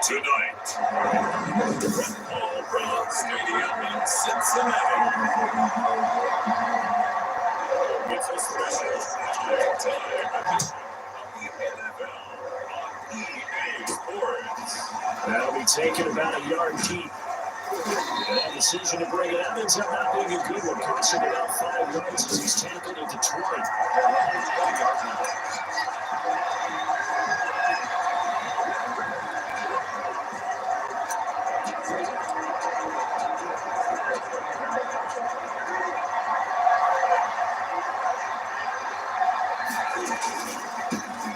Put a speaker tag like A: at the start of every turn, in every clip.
A: Tonight, Paul Brown Stadium in Cincinnati. It's a special prime time NFL on EA Sports.
B: That'll be taken about a yard deep. That decision to bring it out ends up not being a good one, costing about 5 yards as he's tackled at Detroit.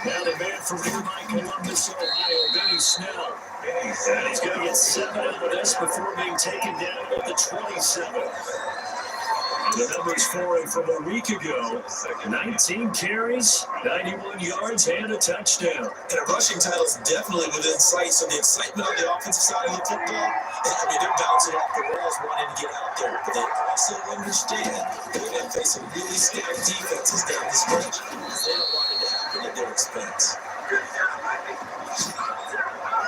B: Now the man from nearby Columbus, Ohio, Benny Snell. And he's going to get 7 out of this before being taken down at the 27. The numbers for him from a week ago: 19 carries, 91 yards, and a touchdown.
C: And a rushing title is definitely within sight, so the excitement on the offensive side of the football, I mean, they're bouncing off the walls wanting to get out there, but they also understand they're going to face some really stacked defenses down the stretch. They don't want it to happen at their expense.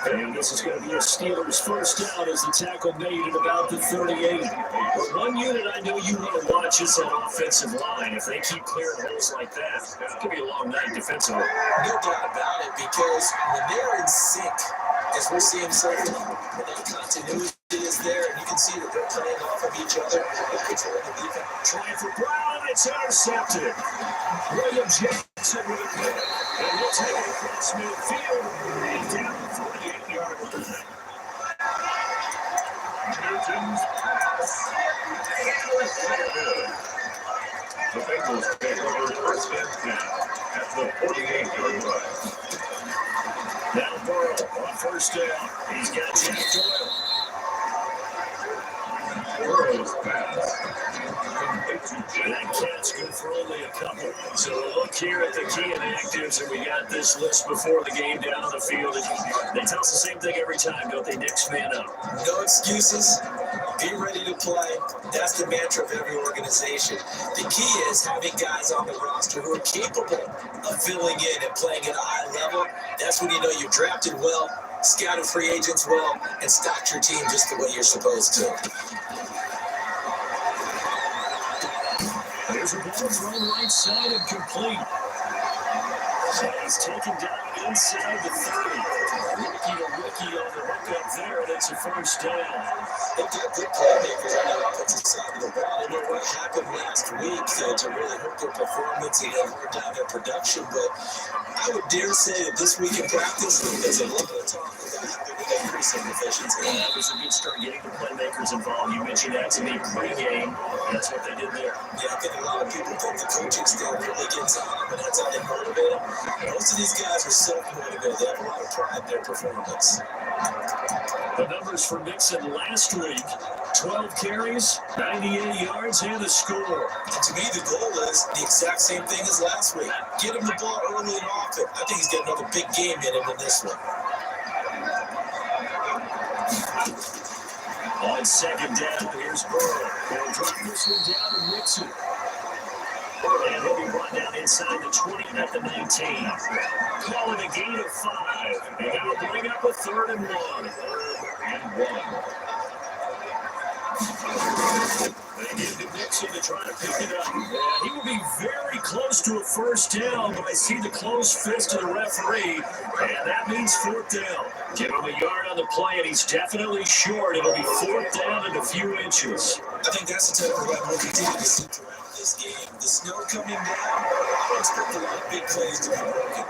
B: And this is going to be a Steelers first down as the tackle made at about the 38. But one unit I know you want to watch is that offensive line. If they keep clearing holes like that, it's going to be a long night defensively.
C: No doubt about it, because when they're in sync, as we're seeing so far, when that continuity is there, and you can see that they're playing off of each other, they're controlling the defense.
B: Trying for Brown, it's intercepted. William Jackson with a pick, and he'll take it across midfield and down the 48-yard line.
A: Newton's pass. The Bengals take over first and 10 at the 48-yard line.
B: Now Burrow on first down. He's got Jack Doyle.
A: Burrow's pass.
B: And that catch good for only a couple. So we'll look here at the key inactives, and we got this list before the game down on the field. They tell us the same thing every time, don't they? Next man up.
C: No excuses. Be ready to play. That's the mantra of every organization. The key is having guys on the roster who are capable of filling in and playing at a high level. That's when you know you've drafted well, scouted free agents well, and stocked your team just the way you're supposed to.
B: There's a ball thrown right side and complete. So he's taken down inside the 30. Rookie to rookie on the hook up there, and it's a first down.
C: They've got good playmakers on the offensive side of the ball. I don't know what happened last week to really hurt their performance and hurt down their production, but I would dare say that this week in practice, there's a little bit of talk about how they're going to increase their efficiency.
B: And that was a good start getting the playmakers involved. You mentioned that to me pregame. That's what they did there.
C: Yeah, I think a lot of people think the coaching staff really gets on them, and that's how they motivate them. Most of these guys are self-motivated. They have a lot of pride in their performance.
B: The numbers for Mixon last week: 12 carries, 98 yards, and a score.
C: And to me, the goal is the exact same thing as last week. Get him the ball early and often. I think he's got another big game in him in this one.
B: On second down, here's Burrow. They'll drop this one down to Mixon. And he'll be brought down inside the 20 at the 19. Call it a gain of 5. And that'll bring up a 3rd and 1. 3rd and 1. They give to Nixon to try to pick it up. He will be very close to a first down, but I see the closed fist of the referee, and that means 4th down. Give him a yard on the play, and he's definitely short. It'll be 4th down and a few inches.
C: I think that's the type of run we'll continue to see throughout this game. The snow coming down, I expect a lot of big plays to be broken.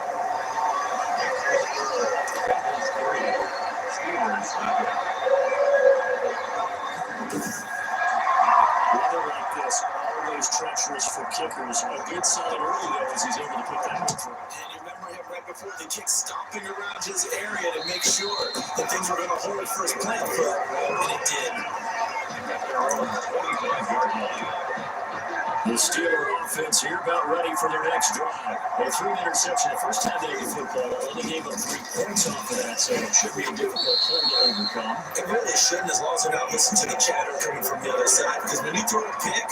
B: Weather like this, always treacherous for kickers. A good sign early, though, as he's able to put that one through.
C: And you remember him right before the kick, stomping around his area to make sure that things were going to hold for his plant foot, and it did.
B: The Steeler offense here about ready for their next drive. They threw an interception the first time they did football. Only gave up 3 points off of that, so it should be a difficult play to overcome.
C: It really shouldn't, as long as they're not listening to the chatter coming from the other side. Because when you throw a pick,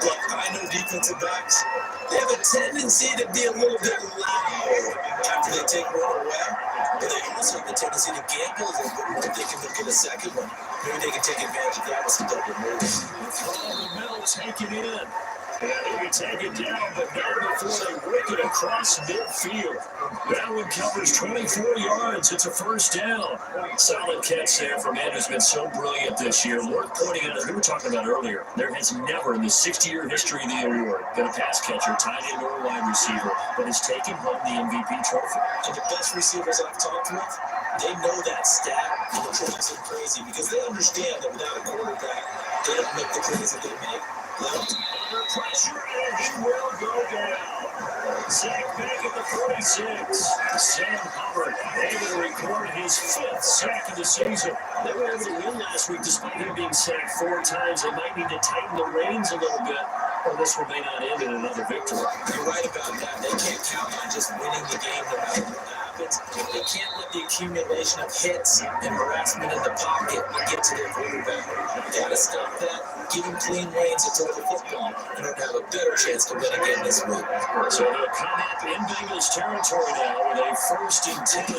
C: look, I know defensive backs, they have a tendency to be a little bit loud after they take one away. But they also have the tendency to gamble a little bit more, thinking they'll get a second one. Maybe they can take advantage of that with some double moves.
B: The middle, take it in. And he can take it down, but not before they work it across midfield. That one covers 24 yards. It's a first down. Solid catch there from Ed, who's been so brilliant this year. Worth pointing out, as we were talking about earlier, there has never in the 60-year history of the award been a pass catcher tied into a wide receiver that has taken home the MVP trophy.
C: And the best receivers I've talked with, they know that stat, and it drives them crazy because they understand that without a quarterback, they don't make the plays that they make.
B: Under pressure, and he will go down. Sack back at the 46. Sam Hubbard able to record his 5th sack of the season. They were able to win last week despite him being sacked 4 times. They might need to tighten the reins a little bit, or this one may not end in another victory.
C: You're right about that. They can't count on just winning the game no matter what happens. They can't let the accumulation of hits and harassment in the pocket get to their quarterback. They got to stop that. Give him clean reins to throw the football in order to have a better chance to win again this week.
B: So they'll come up in Bengals territory now with a 1st and 10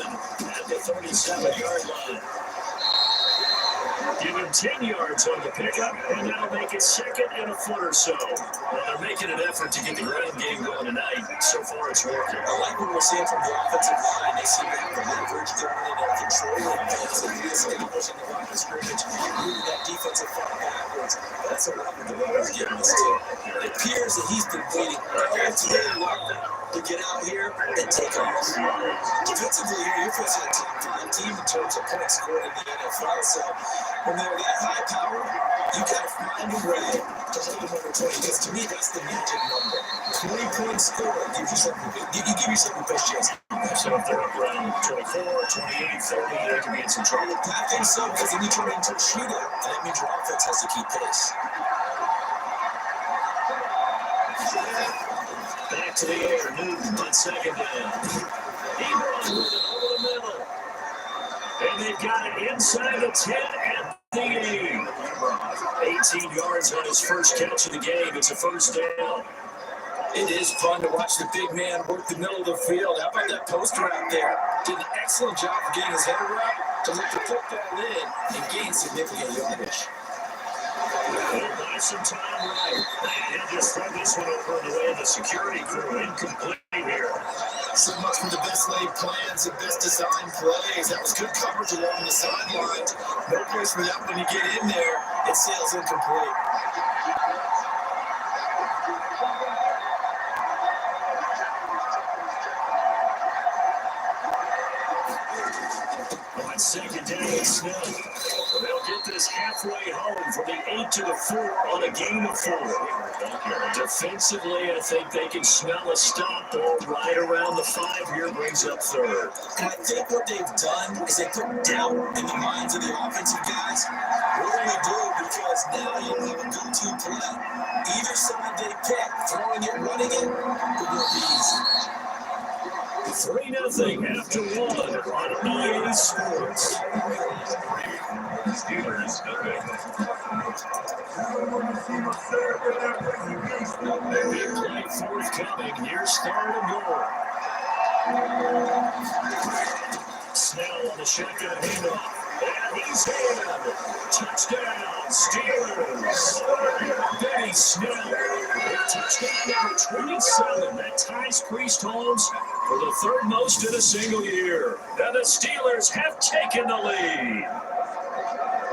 B: at the 37-yard line. Give him 10 yards on the pickup, and that'll make it 2nd and a foot or so. Well, they're making an effort to get the ground game going tonight. So far, it's working.
C: I like what we're seeing from the offensive line. They seem to have the leverage going in and controlling things and reestablishing the line of scrimmage, moving that defensive front backwards. That's a lot of the runner's giving us to. It appears that he's been waiting all day long to get out here and take off. Defensively here, you're facing a top 5 team in terms of points scored in the NFL. So when they're that high power, you got to find a way to hold them over 20. Because to me, that's the magic number. 20 points scored gives you something. You give yourself the best chance.
B: So if they're up around 24, 28, 30, they can be in some trouble.
C: I think so, because then you turn it into a shootout, and that means your offense has to keep pace.
B: Back to the air, Newton on 2nd down. He runs with it over the middle. And they've got it inside the 10 at the 8. 18 yards on his first catch of the game. It's a first down.
C: It is fun to watch the big man work the middle of the field. How about that poster out there? Did an excellent job of getting his head around to let the football in and gain significant yardage.
B: They'll buy some time right. And just throw this one over the way of the security crew. Incomplete here.
C: So much for the best laid plans and best designed plays. That was good coverage along the sidelines. No place for that when you get in there. It sails incomplete.
B: On 2nd down and Smith. They'll get this halfway home from the 8 to the 4 on a gain of 4. Defensively, I think they can smell a stop ball right around the 5 here, brings up 3rd.
C: And I think what they've done is they put doubt in the minds of the offensive guys. What do we do? Because now you have a go-to play. Either side they pick, throwing it, running it, it will be easy.
B: 3-0 after 1 on EA Sports.
A: Steelers nothing.
B: Big play forthcoming. Here's 3rd and goal. Snell on the shotgun handoff. And he's in. Touchdown, Steelers. Benny Snell. Touchdown number 27. That ties Priest Holmes for the 3rd most in a single year. And the Steelers have taken the lead.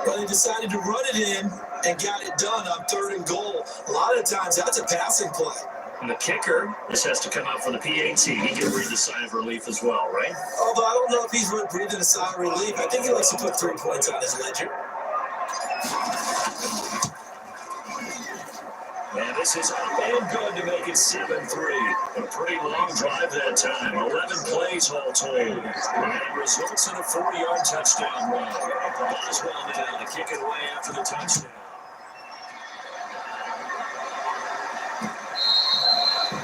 C: Well, they decided to run it in and got it done on 3rd and goal. A lot of times that's a passing play.
B: And the kicker, this has to come out for the PAT. He can breathe a sigh of relief as well, right?
C: Although I don't know if he's really breathing a sigh of relief. I think he likes to put 3 points on his ledger.
B: And this is up and good to make it 7-3. A pretty long drive that time. 11 plays all told. And it results in a 40-yard touchdown run. Boswell now to kick it away after the touchdown.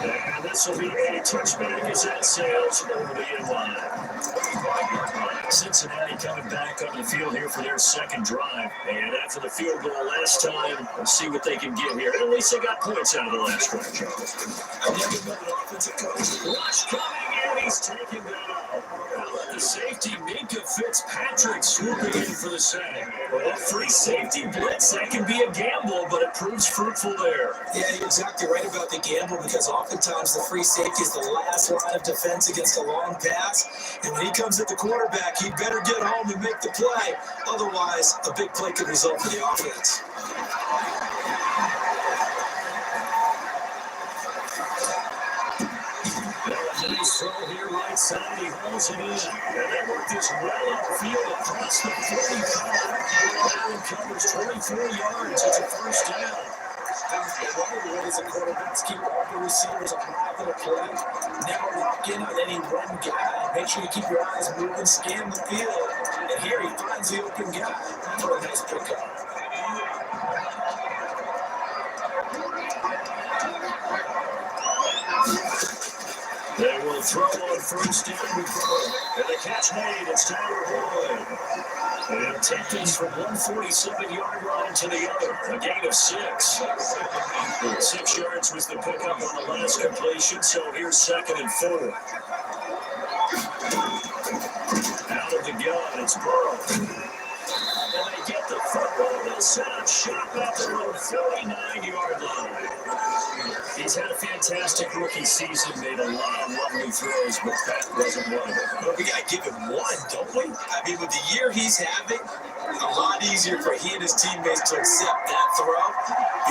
B: And this will be a touchback as that sails over the end line. Cincinnati coming back on the field here for their 2nd drive. And after the field goal last time, let's see what they can get here. At least they got points out of the last drive, Charles.
C: I never met an offensive coach.
B: Rush coming, and he's taking that out. The safety, Minka Fitzpatrick, swooping in for the sack. Well, free safety blitz, that can be a gamble, but it proves fruitful there.
C: Yeah, you're exactly right about the gamble because oftentimes the free safety is the last line of defense against a long pass. And when he comes at the quarterback, he better get home and make the play. Otherwise, a big play could result for the offense.
B: Nice throw here right side. He hauls it in. And they work this well upfield across the 45. Allen covers 24 yards. It's a 1st down.
C: One of the ways that quarterbacks keep all the receivers alive in a play, never lock in on any one guy. Make sure you keep your eyes moving, scan the field. And here he finds the open guy for a nice pickup.
B: They will throw on 1st down and the catch made. It's Tyler Boyd. And take this from 147-yard line to the other. A gain of 6. 6 yards was the pickup on the last completion, so here's 2nd and 4. Out of the gun, it's Burrow. And they get the football. They'll set up shop at the 49-yard line. He's had a fantastic rookie season, made a lot of lovely throws, but that wasn't one of them.
C: But we got to give him one, don't we? I mean, with the year he's having, a lot easier for he and his teammates to accept that throw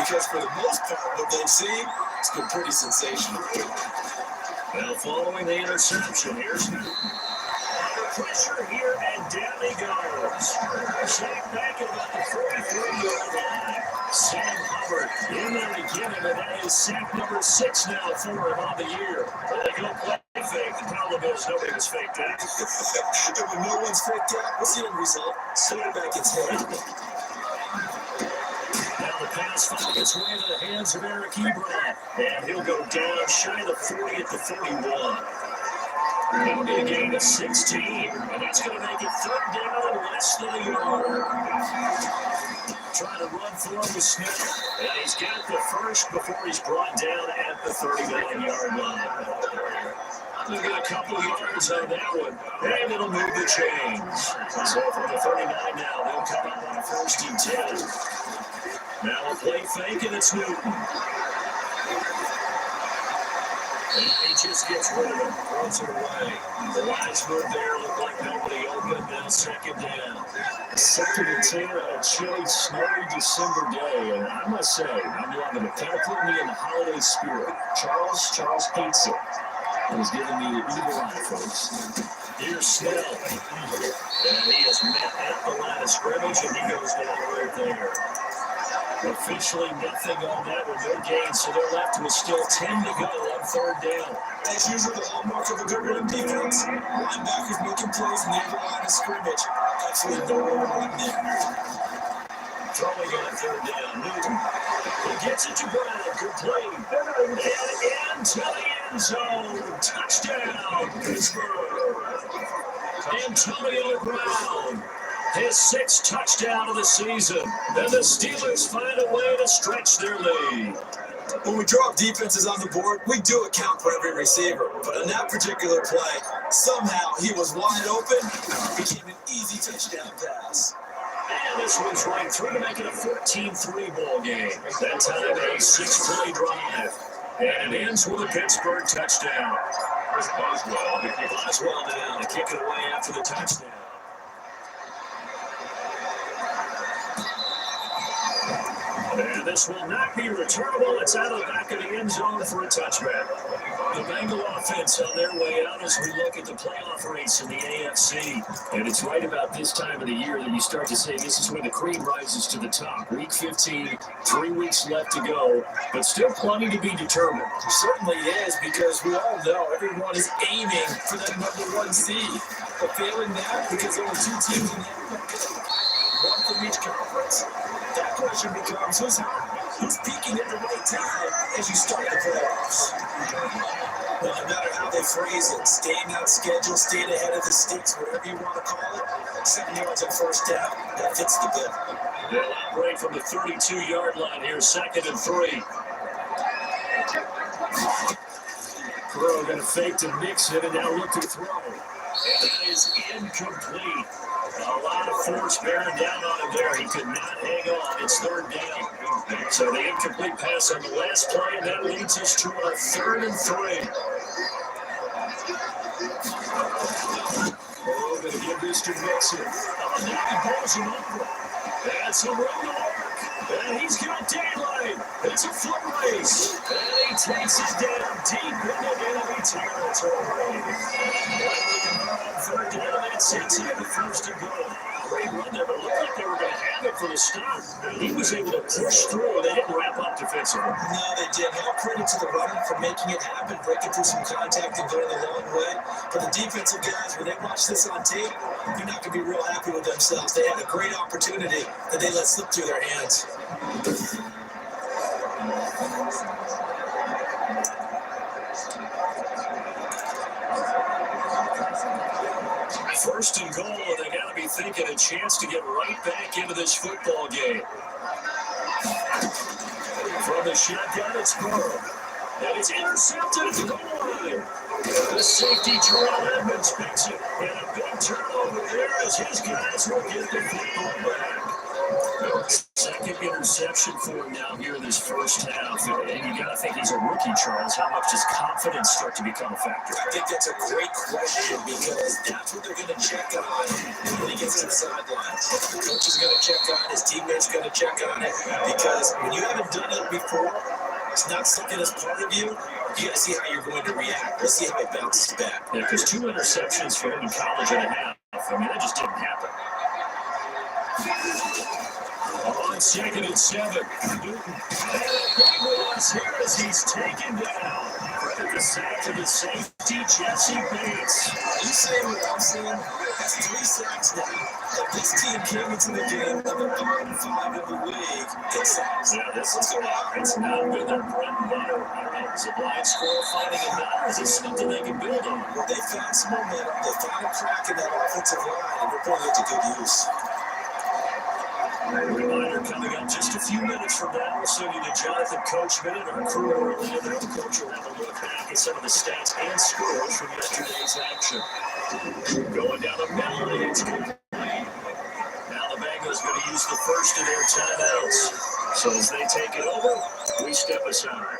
C: because for the most part, what they've seen, it's been pretty sensational.
B: Well, following the interception, here's pressure here, and down he goes. Sack back at about the 43-yard line. Sam Hubbard in there to get him, and that is sack number 6 now for him on the year. Well, they go play fake. The problem is nobody was faked out.
C: And when no one's faked out, what's the end result? Quarterback gets hit.
B: Now the pass finds its way into the hands of Eric Ebron, and he'll go down shy of the 40 at the 41. That'll be a gain of 16, and that's going to make it 3rd down and less than a yard. Trying to run for him with Smith, and he's got the first before he's brought down at the 39-yard line. We'll get a couple yards on that one, and it'll move the chains. So from the 39 now, they'll come up on a 1st and 10. Now a play fake, and it's Newton. And he just gets rid of it, throws it away. The lines move there, look like nobody open, now 2nd down. 2nd and 10 on a chilly, snowy December day, and I must say, I'm loving it. Kind of put me in the holiday spirit. Charles hates it. He's giving me the evil eye, folks. Here's Snell. And he is met at the line of scrimmage, and he goes down right there. Officially nothing on that one, no gain, so they're left with still 10 to go on 3rd down.
C: That's usually the hallmark of a good run defense. Linebackers making plays near the line of scrimmage. Absolutely no one run there.
B: Throwing on 3rd down, Newton. He gets it to Brown, good play. And into the end zone. Touchdown, Pittsburgh. Antonio Brown, his 6th touchdown of the season. And the Steelers find a way to stretch their lead.
C: When we drop defenses on the board, we do account for every receiver. But on that particular play, somehow he was wide open. It became an easy touchdown pass.
B: And this one's right through to make it a 14-3 ball game. That time a 6-play drive. And it ends with a Pittsburgh touchdown. Boswell now to kick it away after the touchdown. And this will not be returnable. It's out of the back of the end zone for a touchback. The Bengal offense on their way out as we look at the playoff race in the AFC. And it's right about this time of the year that you start to say this is when the cream rises to the top. Week 15, 3 weeks left to go, but still plenty to be determined.
C: It certainly is, because we all know everyone is aiming for that #1 seed. But failing that, because only 2 teams in the NFL, one from each conference, that question becomes who's peaking at the right time as you start the playoffs. Well, no matter how they phrase it, staying on schedule, staying ahead of the sticks, whatever you want to call it, 7 yards on first down, that fits the bill.
B: They'll operate from the 32-yard line here, 2nd and 3. Crow going to fake to mix it and now look to throw. And that is incomplete. A lot of force bearing down on him there. He could not hang on. It's 3rd down. So the incomplete pass on the last play, and that leads us to our 3rd and 3. Oh, going to give this to Mixon. Oh, now he goes him over. That's a room to work. And he's got daylight. It's a foot race. And he takes it down deep into enemy territory. Third down, and sets it in the 1st and goal. Great run there, but it looked like they were going to have it for the stop. He was able to push through. They didn't wrap up defensively.
C: No, they didn't. All credit to the runner for making it happen, breaking through some contact and going a long way. But the defensive guys, when they watch this on tape, they're not going to be real happy with themselves. They had a great opportunity that they let slip through their hands.
B: First and goal, and they got to be thinking a chance to get right back into this football game. From the shotgun, it's Burrow. And it's intercepted at the goal line. The safety, Terrell Edmonds, picks it. And a big turnover there as his guys will get the football back. 2nd interception for him now here in this first half. And you got to think he's a rookie, Charles. How much does confidence start to become a factor?
C: I think that's a great question, because that's what they're going to check on when he gets to the sideline. The coach is going to check on, his teammates going to check on it, because when you haven't done it before, it's not something that's part of you. You got to see how you're going to react. Let's see how he bounces back.
B: Yeah, because 2 interceptions for him in college and a half. I mean, that just didn't happen. On 2nd and 7, Newton. And a big loss here as he's taken down. Credit the sack to the safety, Jesse Bates.
C: You saying what I'm saying? That's 3 sacks now. If this team came into the game number 5 in the league, it's sacks.
B: Yeah, it's not been their bread and butter. I don't know, is it blind squirrel finding a nut, or is it something they can build on?
C: Well, they found some momentum. They found a crack in that offensive line, and they're putting it to good use.
B: Reminder coming up just a few minutes from now. We'll send you to Jonathan Coachman and our crew in Orlando. Coach will have a look back at some of the stats and scores from yesterday's action. Going down the middle, it's complete. Now the Bengals going to use the first of their timeouts. So as they take it over, we step aside.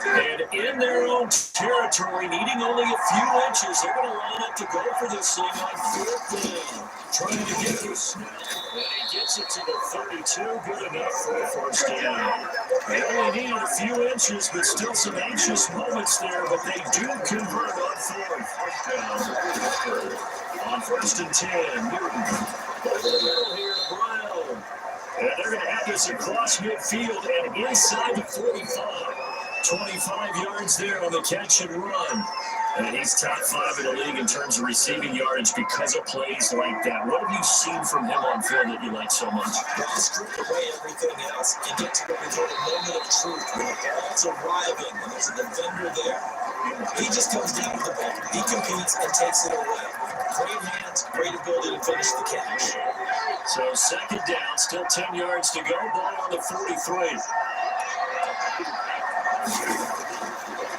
B: And in their own territory, needing only a few inches, they're going to line up to go for this thing on 4th down. Trying to get through Snell, and he gets it to the 32. Good enough for a first down. They only needed a few inches, but still some anxious moments there, but they do convert on 4th. On 1st and 10, Newton. Over the middle here to Brown. And they're going to have this across midfield and inside the 45. 25 yards there on the catch and run. And he's top 5 in the league in terms of receiving yardage because of plays like that. What have you seen from him on film that you like so much?
C: Well, strip away everything else and get to what we call a moment of truth. When the ball's arriving and there's a defender there, he just comes down with the ball. He competes and takes it away. Great hands, great ability to finish the catch.
B: So second down, still 10 yards to go. Ball on the 43.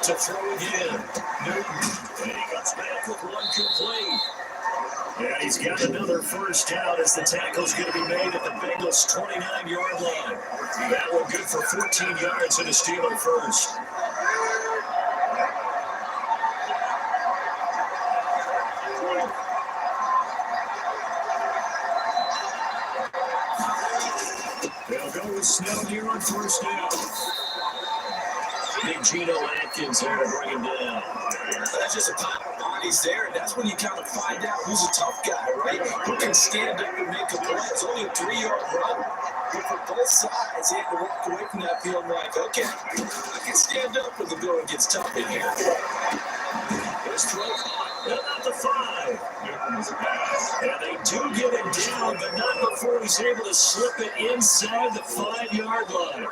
B: To throw again. Newton. And he comes back with one complete. And he's got another first down as the tackle's going to be made at the Bengals' 29-yard line. That one good for 14 yards and a Steeler first. They'll go with Snell here on first down. Big Geno Atkins there to bring him down.
C: That's just a pile of bodies there, and that's when you kind of find out who's a tough guy, right? Who can stand up and make a play. It's only a 3-yard run, but for both sides, they have to walk away from that field like, okay, I can stand up when the going gets tough in here.
B: His throw caught, at the 5. And they do get it down, but not before he's able to slip it inside the 5-yard line.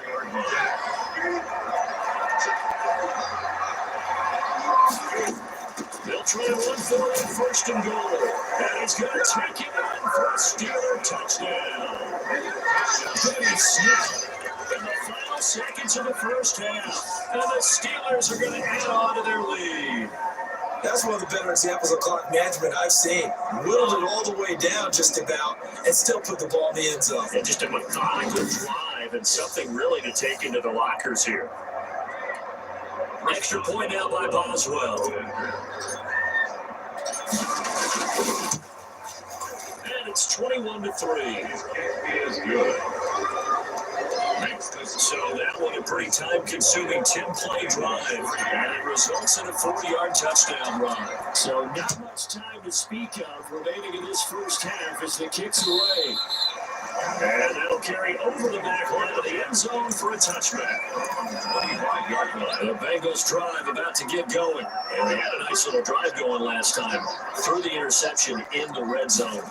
B: They'll try to run for it on first and goal. And he's going to take it on for a Steeler touchdown. Benny Smith in the final seconds of the first half. And the Steelers are going to add on to their lead.
C: That's one of the better examples of clock management I've seen. Whittled it all the way down just about and still put the ball in the end zone.
B: And just a methodical drive and something really to take into the lockers here. Extra point now by Boswell. And it's 21-3.
A: It is good.
B: So that one a pretty time-consuming 10-play drive, and it results in a 40-yard touchdown run. So not much time to speak of remaining in this first half as the kick's away. And that'll carry over the back line of the end zone for a touchback. The Bengals drive about to get going. And they had a nice little drive going last time. Through the interception in the red zone.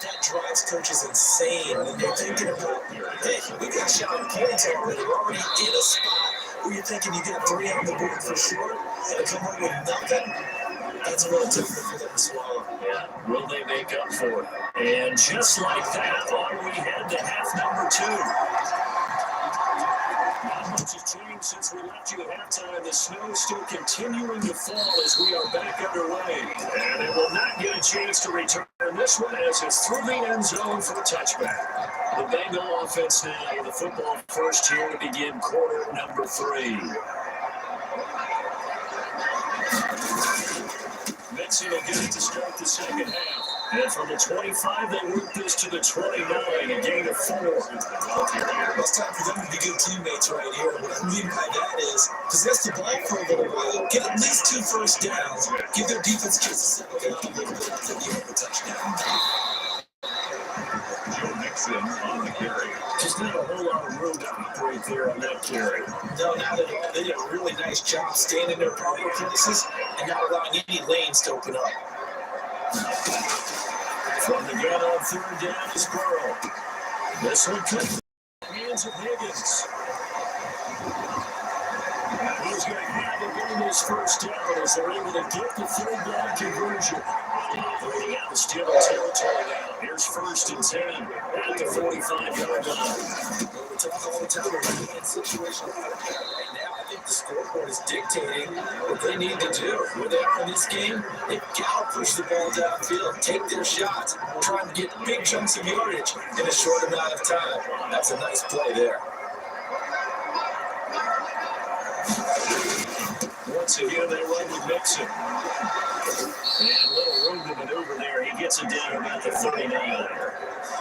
C: That drives coaches insane when they're thinking about, hey, we got shot on points already. We're already in a spot where you're thinking you got 3 on the board for sure, and to come up with nothing, that's really difficult for them to swallow.
B: Yeah, will they make up for it? And just like that, on we head to half number 2. Not much has changed since we left you at halftime. The snow still continuing to fall as we are back underway. And it will not get a chance to return this one as it's through the end zone for a touchback. The Bengal offense now with the football first here to begin quarter number 3. Mixon will get it to start the second half. And from the 25, they work this to the 29, a gain of 4.
C: It's time for them to be good teammates right here. What I mean by that is possess the ball for a little while, get at least 2 first downs, give their defense just a settle down a little bit until you have a touchdown.
A: Joe Mixon on the carry.
B: Just not a whole lot of room to operate there on that carry.
C: No, not at all. They did a really nice job staying in their proper places and not allowing any lanes to open up.
B: From the gun on third down is Burrow. This one comes in the hands of Higgins. He's going to have a Bengals first down as they're able to get the third down conversion. Operating out of Steeler territory now. Here's first and 10 at the 45-yard line.
C: We talk all the time about that situation right now. I think the scoreboard is dictating what they need to do. Where they are in this game, they've got to push the ball downfield, take their shots, try and get big chunks of yardage in a short amount of time. That's a nice play there.
B: Once again, they run with Mixon. And a little room to maneuver there. He gets it down about the 39.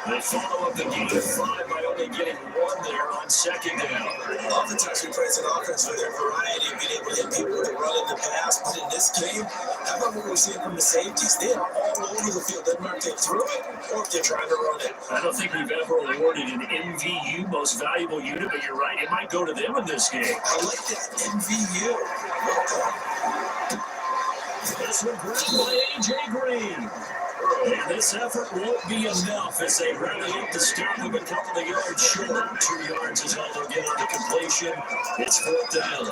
B: They follow up the gain of 5 by only getting 1 there on second down.
C: Oftentimes we praise an offense for their variety of being able to hit people with the run and the pass, but in this game, how about what we're seeing from the safeties? They are all over the field. Doesn't matter if they threw it or if they're trying to run it.
B: I don't think we've ever awarded an MVU, most valuable unit, but you're right, it might go to them in this game.
C: I like that, MVU.
B: This one grabbed by A.J. Green. And this effort won't be enough as they rally up to stop him a couple of yards short. 2 yards is all they'll get on the completion. It's 4th down.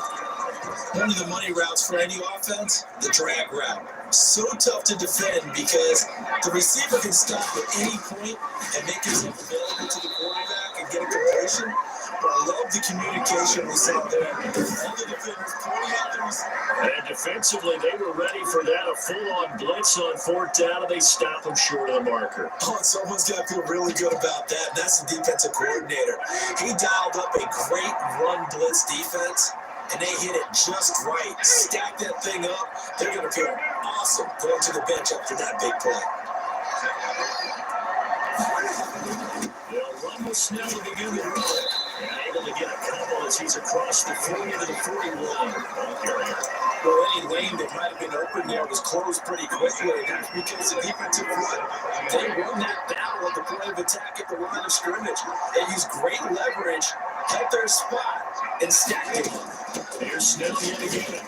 C: One of the money routes for any offense, the drag route. So tough to defend because the receiver can stop at any point and make himself available to the quarterback and get a completion. But I love the communication we saw there. All the defenders pointing out there.
B: And defensively, they were ready for that. A full-on blitz on 4th down, and they stop him short of the marker.
C: Oh, and someone's got to feel really good about that. And that's the defensive coordinator. He dialed up a great run blitz defense, and they hit it just right. Stack that thing up. They're going to feel awesome going to the bench after that big play.
B: They'll run with Snell to begin the run. And able to get a couple as he's across the 40 to the 41.
C: Well, any lane that might have been open there was closed pretty quickly, and that's because the defensive front, they won that battle at the point of attack at the line of scrimmage. They used great leverage, held their spot, and stacked it.
B: Here's Snell yet again.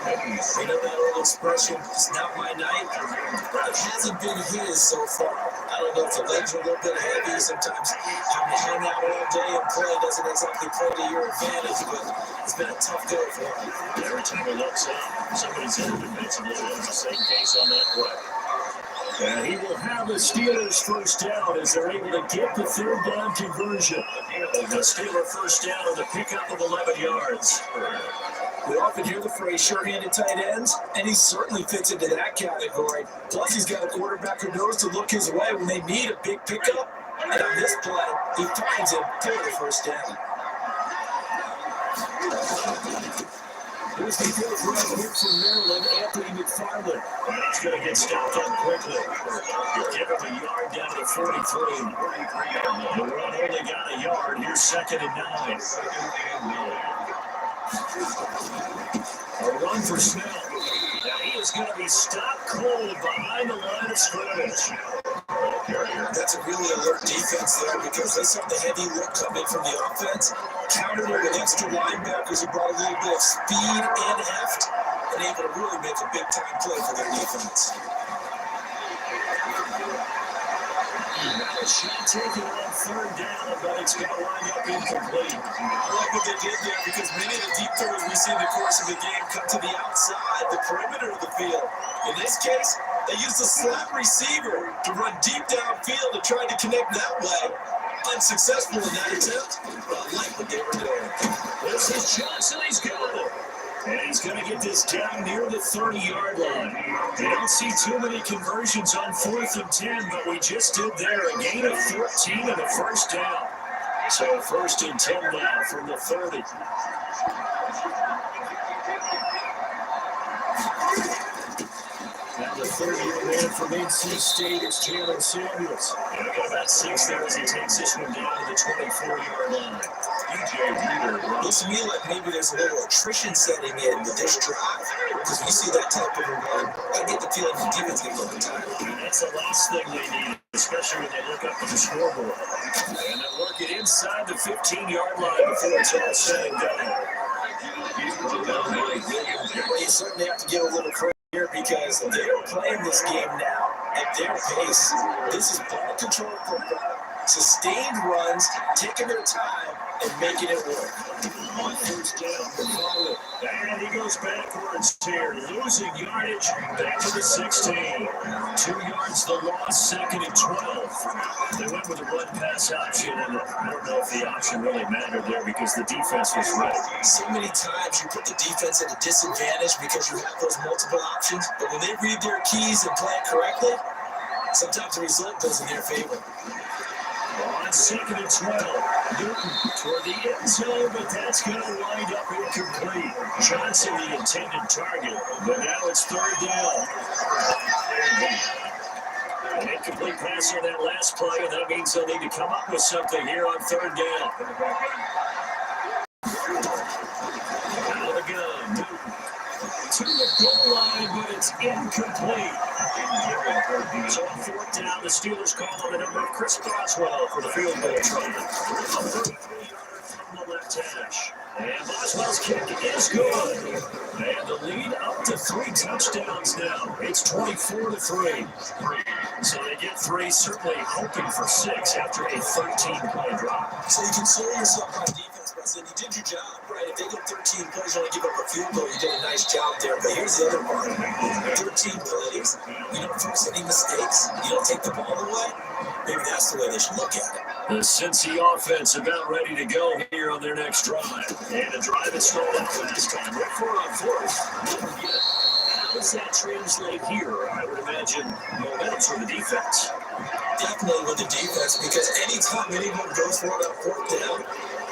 C: You know that old expression, it's not my night? It hasn't been his so far. I don't know if the legs are a little bit heavy. Sometimes having to hang out all day and play doesn't exactly play to your advantage, but it's been a tough go for him.
B: Every time he looks up, somebody's in the defensively. It's the same case on that play. And he will have the Steelers first down as they're able to get the 3rd down conversion. The Steelers first down on the pickup of 11 yards.
C: We often hear the phrase sure-handed tight ends, and he certainly fits into that category. Plus, he's got a quarterback who knows to look his way when they need a big pickup. And on this play, he finds it for the first down.
B: Here's the 4th round pick from Maryland, Anthony McFarland. And he's going to get stopped up quickly. Give him a yard down to the 43. The run only got a yard. Here's 2nd and 9. A run for Snell. Now he is going to be stopped cold behind the line of scrimmage.
C: That's a really alert defense there because they saw the heavy look coming from the offense, countered it with extra linebackers who brought a little bit of speed and heft, and able to really make a big-time play for their defense.
B: Now a shot taken on 3rd down, but it's going to wind up incomplete.
C: I like what they did there because many of the deep throws we see in the course of the game come to the outside, the perimeter of the field. In this case, they used a slot receiver to run deep downfield and tried to connect that way. Unsuccessful in that attempt, but I like what they were doing.
B: This is Johnson, he's got it. And he's going to get this down near the 30-yard line. You don't see too many conversions on 4th and 10, but we just did there. A gain of 14 and a first down. So 1st and 10 now from the 30. Now the 30-year man from NC State is Jalen Samuels. And we got about 6 there as he takes this one down to the 24-yard line.
C: Looks to me like maybe there's a little attrition setting in with this drive because we see that type of a run. I get the feeling the defense is going to tired.
B: And that's the last thing they need, especially when they look up at the scoreboard. And they'll work it inside the 15-yard line before it's all said and done.
C: You certainly have to get a little credit here because they're playing this game now at their pace. This is ball control football, sustained runs, taking their time, and making it work.
B: On 1st down for Foley. And he goes backwards here, losing yardage back to the 16. 2 yards the loss, 2nd and 12. They went with a run-pass option, and I don't know if the option really mattered there because the defense was ready.
C: So many times you put the defense at a disadvantage because you have those multiple options, but when they read their keys and play it correctly, sometimes the result goes in their favor.
B: On 2nd and 12, Newton toward the end zone, but that's going to wind up incomplete. Johnson, the intended target, but now it's 3rd down. An incomplete pass on that last play, and that means they'll need to come up with something here on third down. Out of the gun. To the goal line, but it's incomplete. So on fourth down, the Steelers call on the number of Chris Boswell for the field goal try. A 33-yarder from the left hash. And Boswell's kick is good. And the lead up to 3 touchdowns now. It's 24-3. So they get 3, certainly hoping for 6 after a 13-play drop.
C: So you console yourself on defense by saying you did your job, right? If they get 13 plays, only give up a field goal, you did a nice job there. But here's the other part. 13 plays, you don't force any mistakes, you don't take the ball away. Maybe that's the way they should look at it.
B: The Cincy offense about ready to go here on their next drive. And a drive is thrown out last time. Look for on fourth. How does that translate here? I would imagine momentum for the defense.
C: Definitely with the defense, because anytime anyone goes for it on fourth down,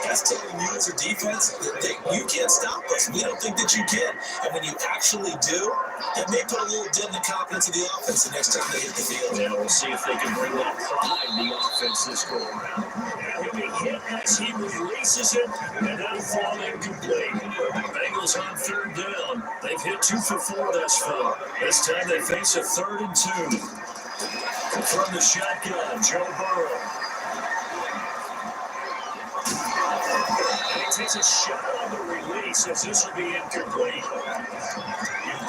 C: that's telling you as a defense that you can't stop us. We don't think that you can. And when you actually do, it may put a little dent in the confidence of the offense the next time they hit the field.
B: Yeah, we'll see if they can bring that pride in the offense this go around. And he'll be hit as he releases it, and that'll fall incomplete. Bengals on third down. They've hit 2 for 4 thus far. This time they face a 3rd and 2. From the shotgun, Joe Burrow. And he takes a shot on the release as this will be incomplete.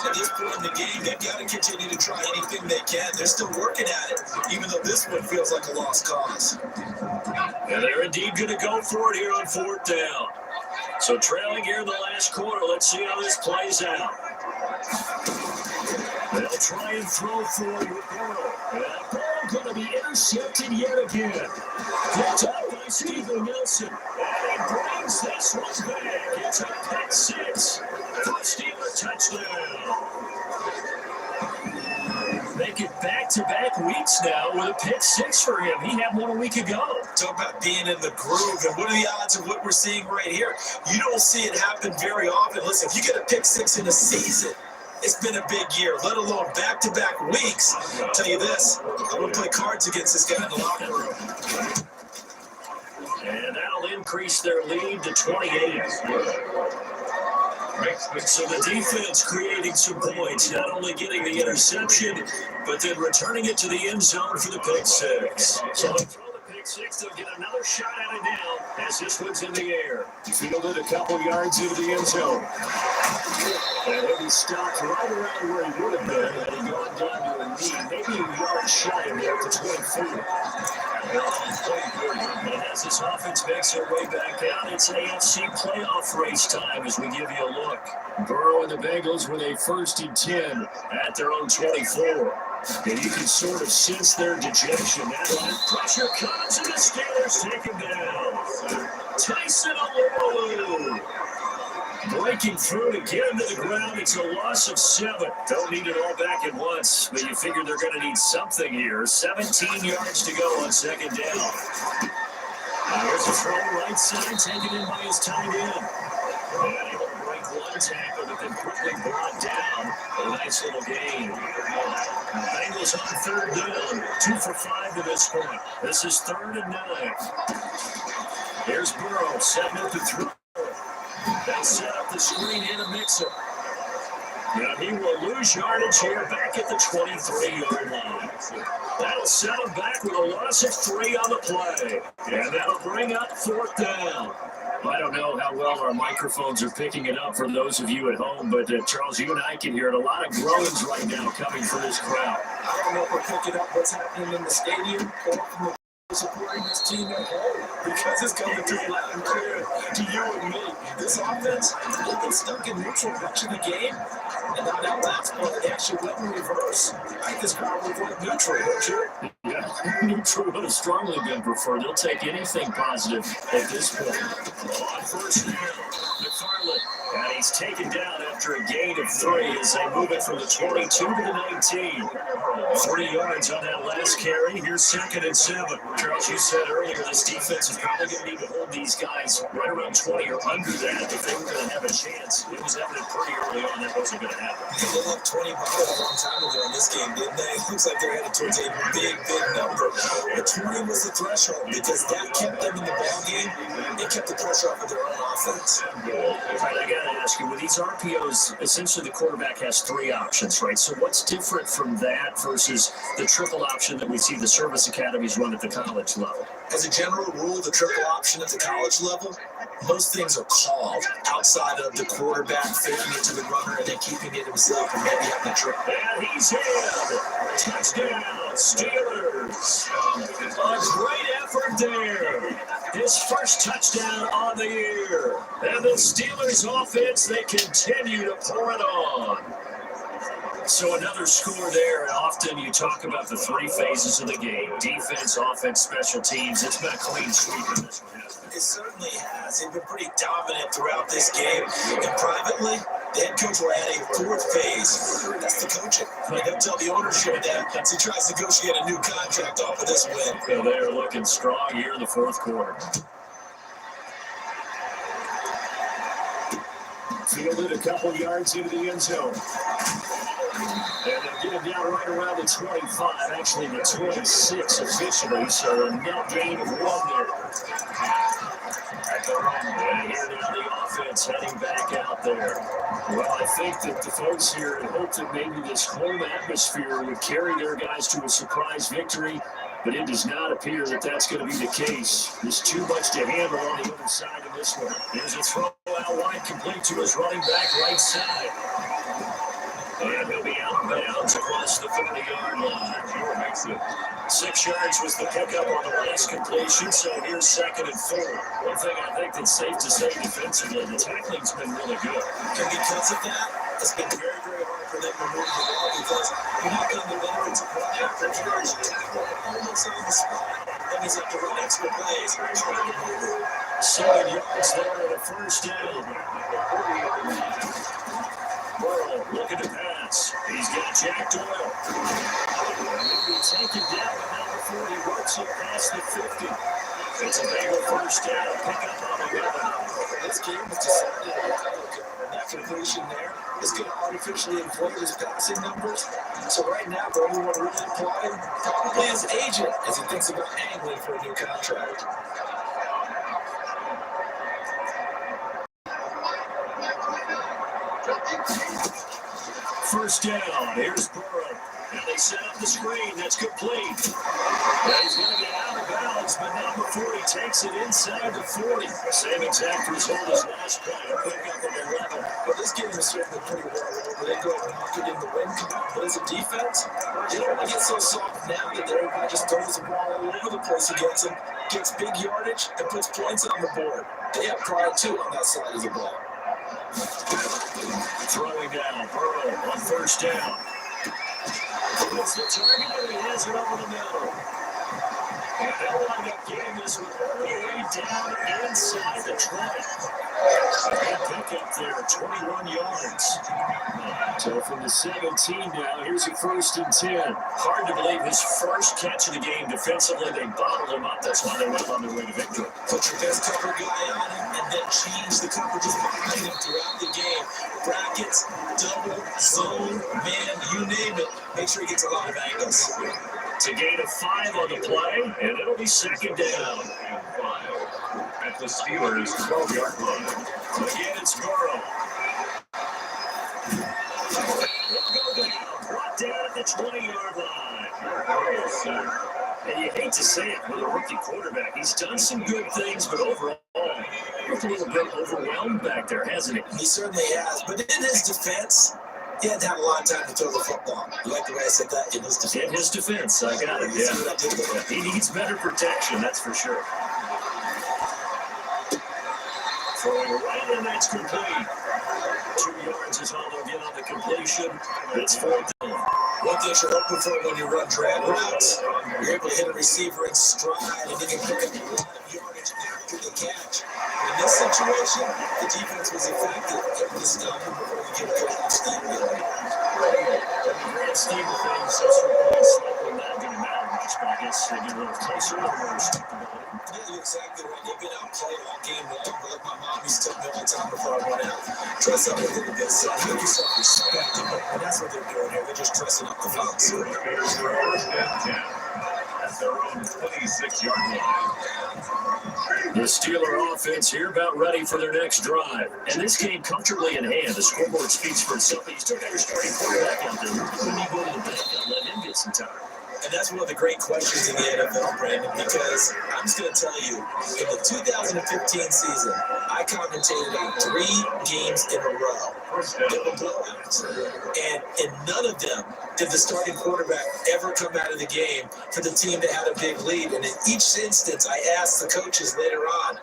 C: At this point in the game, they've got to continue to try anything they can. They're still working at it, even though this one feels like a lost cause.
B: And they're indeed going to go for it here on fourth down. So trailing here in the last quarter, let's see how this plays out. They'll try and throw for Burrow. And that ball going to be intercepted yet again. Picked up by Steven Nelson. And he brings this one back. It's a pick 6 for a Steeler touchdown. Make it back-to-back weeks now with a pick 6 for him. He had one a week ago.
C: Talk about being in the groove, and what are the odds of what we're seeing right here? You don't see it happen very often. Listen, if you get a pick 6 in a season, it's been a big year, let alone back-to-back weeks. I'll tell you this, I'm going to play cards against this guy in the locker room.
B: And that'll increase their lead to 28. So the defense creating some points, not only getting the interception, but then returning it to the end zone for the pick 6. So they'll throw the pick 6, they'll get another shot at it now as this one's in the air. Fielded a couple yards into the end zone. And he'll be stopped right around where he would have been had he gone down to a knee, maybe a yard shy of there to 24. And as this offense makes their way back out, it's AFC playoff race time as we give you a look. Burrow and the Bengals with a 1st and 10 at their own 24. And you can sort of sense their dejection. That pressure comes, and the Steelers take him down. Tyson Alualu breaking through to get him to the ground. It's a loss of 7. Don't need it all back at once, but you figure they're going to need something here. 17 yards to go on 2nd down. There's a throw right side, taken in by his tight end. And he will break one tackle, but then quickly brought down. A nice little gain. Bengals on 3rd down. 2 for 5 to this point. This is 3rd and 9. Here's Burrow setting up the throw. They set up the screen in a mixer. Now he will lose yardage here back at the 23-yard line. That'll set him back with a loss of 3 on the play. And that'll bring up 4th down. I don't know how well our microphones are picking it up for those of you at home, but Charles, you and I can hear it. A lot of groans right now coming from this crowd.
C: I don't know if we're picking up what's happening in the stadium or from the supporting this team at home, because it's coming through loud and clear to you and me. This offense, they've been stuck in neutral much of the game, and now that last one, they actually went in reverse. I think this crowd would went neutral, don't you?
B: Yeah, neutral would have strongly been preferred. They'll take anything positive at this point. On 1st down, McFarland, and he's taken down after a gain of 3 as they move it from the 22 to the 19. 3 yards on that last carry. Here's 2nd and 7. Charles, you said earlier this defense is probably going to need to hold these guys right around 20 or under that if they were going to have a chance. It was evident pretty early on that wasn't going to happen.
C: They left 20 behind a long time ago in this game, didn't they? It looks like they're headed towards a big number. But 20 was the threshold because that kept them in the ball game. It kept the pressure off of their own offense.
B: All right, I got to ask you, with these RPOs, essentially the quarterback has three options, right? So what's different from that versus the triple option that we see the service academies run at the college level?
C: As a general rule, the triple option at the college level, most things are called outside of the quarterback faking it to the runner and then keeping it himself and maybe having a trick.
B: And he's in. Touchdown, Steelers. A great effort there. His first touchdown on the year. And the Steelers offense, they continue to pour it on. So another score there, and often you talk about the three phases of the game: defense, offense, special teams. It's been a clean sweep in this one, hasn't it?
C: It certainly has. They've been pretty dominant throughout this game. And privately, the head coach will add a fourth phase. That's the coaching. He'll tell the ownership that as he tries to negotiate a new contract off of this win.
B: So they're looking strong here in the fourth quarter. Fielded a couple yards into the end zone. And they'll get him down right around the 25, actually the 26 officially, so a net gain of 1 there. And here now the offense heading back out there. Well, I think that the folks here had hoped that maybe this home atmosphere would carry their guys to a surprise victory, but it does not appear that that's going to be the case. There's too much to handle on the other side of this one. There's a throw out wide, complete to his running back right side. And he'll be out of bounds across the 30-yard line. 6 yards was the pickup on the last completion, so here's 2nd and 4. One thing I think that's safe to say defensively, the tackling's been really good.
C: And because of that, it's been very hard for them to move the ball because you're not going to be able to run after carries. You tackle almost on the spot. That means you have to run extra plays.
B: 7 yards there at a first down. Burrow looking to pass. He's got Jack Doyle. He'll be taken down now before he works it past the 50. It's a big first down. Pick up on the 11.
C: This game was decided that completion there is going to artificially inflate his passing numbers. So right now, the only one really applying probably his agent as he thinks about angling for a new contract.
B: First down. Here's Burrow. And they set up the screen. That's complete. And he's going to get out of bounds, but not before he takes it inside the 40. Same exact result as last play. A pickup of 11.
C: But this game is certainly pretty well over. They go and knock it in the win. But as a defense, they don't want to get so soft now that everybody just throws the ball all over the place against them, gets big yardage, and puts points on the board. They have pride, too, on that side of the ball.
B: Throwing down. Burrow on first down. It's the target, and he has it over the middle. And they'll wind up getting this one all the way down inside the 20. Good pickup there, 21 yards. So from the 17 now, here's a 1st and 10. Hard to believe his first catch of the game. Defensively, they bottled him up. That's why they went on their way to victory.
C: Put your best cover guy on him and then change the coverages behind him throughout the game. Brackets, double, zone, man, you name it. Make sure he gets a lot of angles.
B: It's a gain of 5 on the play, and it'll be 2nd down.
A: At the Steelers' 12-yard line.
B: Again, it's Burrow. He'll go down. Brought down at the 20-yard line. And you hate to say it with a rookie quarterback. He's done some good things, but overall, looked a little bit overwhelmed back there, hasn't he?
C: He certainly has. But in his defense, he had to have a lot of time to throw the football. You like the way I said that? In his defense.
B: In his defense, I got it. Yeah. He needs better protection, that's for sure. Throwing right, and that's complete. 2 yards is all they'll get on the completion. It's 4th down.
C: One thing you're looking for when you run drag routes, you're able to hit a receiver in stride, and you can pick up a lot of yardage after the catch. In this situation, the defense was effective, able to stop him before you get a good steam going.
B: In the grand scheme of things, this replace likely not going to matter much, but I guess they get a little closer to the worst.
C: Yeah, you're exactly right. They've been outplayed all game long, but like my mom used to tell me all the time before I went out, dress up a little bit, son. Make yourself respectable. And that's what they're doing here. They're just dressing up the folks.
A: Here's your first and 10 at their own 26-yard line.
B: The Steeler offense here about ready for their next drive. And this game comfortably in hand. The scoreboard speaks for itself. He's took their starting quarterback out there. When you go to the bank and let him get some time.
C: And that's one of the great questions in the NFL, Brandon, because I'm just going to tell you, in the 2015 season, I commentated on 3 games in a row. They were blowouts. And in none of them did the starting quarterback ever come out of the game for the team that had a big lead. And in each instance, I asked the coaches later on,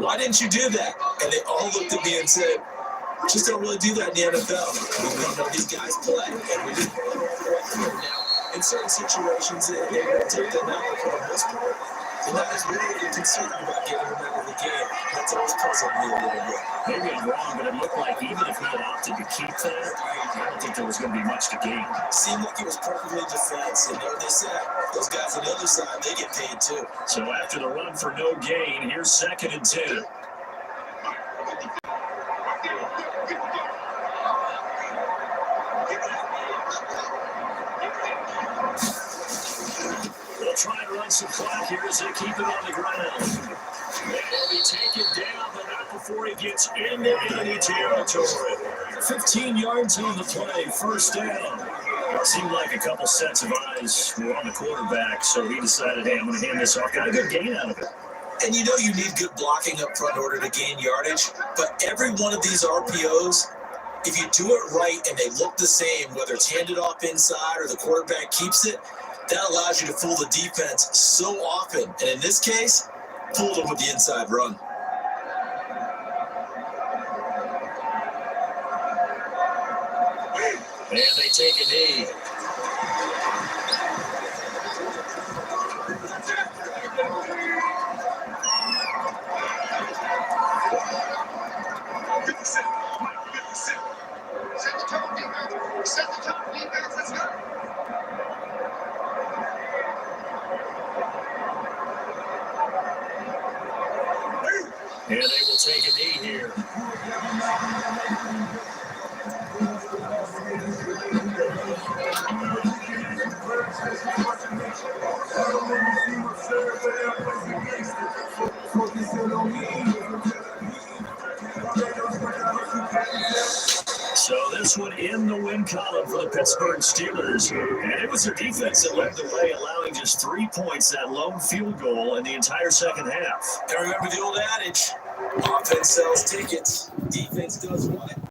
C: why didn't you do that? And they all looked at me and said, just don't really do that in the NFL. We don't know these guys play, and we didn't run all the way through now. In certain situations, they will take them out, but for the most part, they're not as really concerned about getting them out of the game. That's always puzzled me a little bit.
B: Maybe I'm wrong, but it looked like even if he had opted to keep that, I don't think there was going to be much to gain.
C: Seemed like it was perfectly defense, and they said those guys on the other side, they get paid too.
B: So after the run for no gain, here's 2nd and 10. They'll try and run some clock here as they keep it on the ground. They'll be taken down, but not before he gets into enemy territory. 15 yards on the play, first down. It seemed like a couple sets of eyes were on the quarterback, so he decided, hey, I'm going to hand this off. Got a good gain out of it.
C: And you know you need good blocking up front in order to gain yardage, but every one of these RPOs, if you do it right and they look the same, whether it's handed off inside or the quarterback keeps it, that allows you to fool the defense so often. And in this case, fooled them with the inside run.
B: And they take a knee.
A: Set the tone, defense, let's go.
B: And they will take a knee here. So this one in the win column for the Pittsburgh Steelers. And it was their defense that led the way, allowing just 3 points, that lone field goal in the entire second half.
C: And remember the old adage, offense sells tickets, defense does what?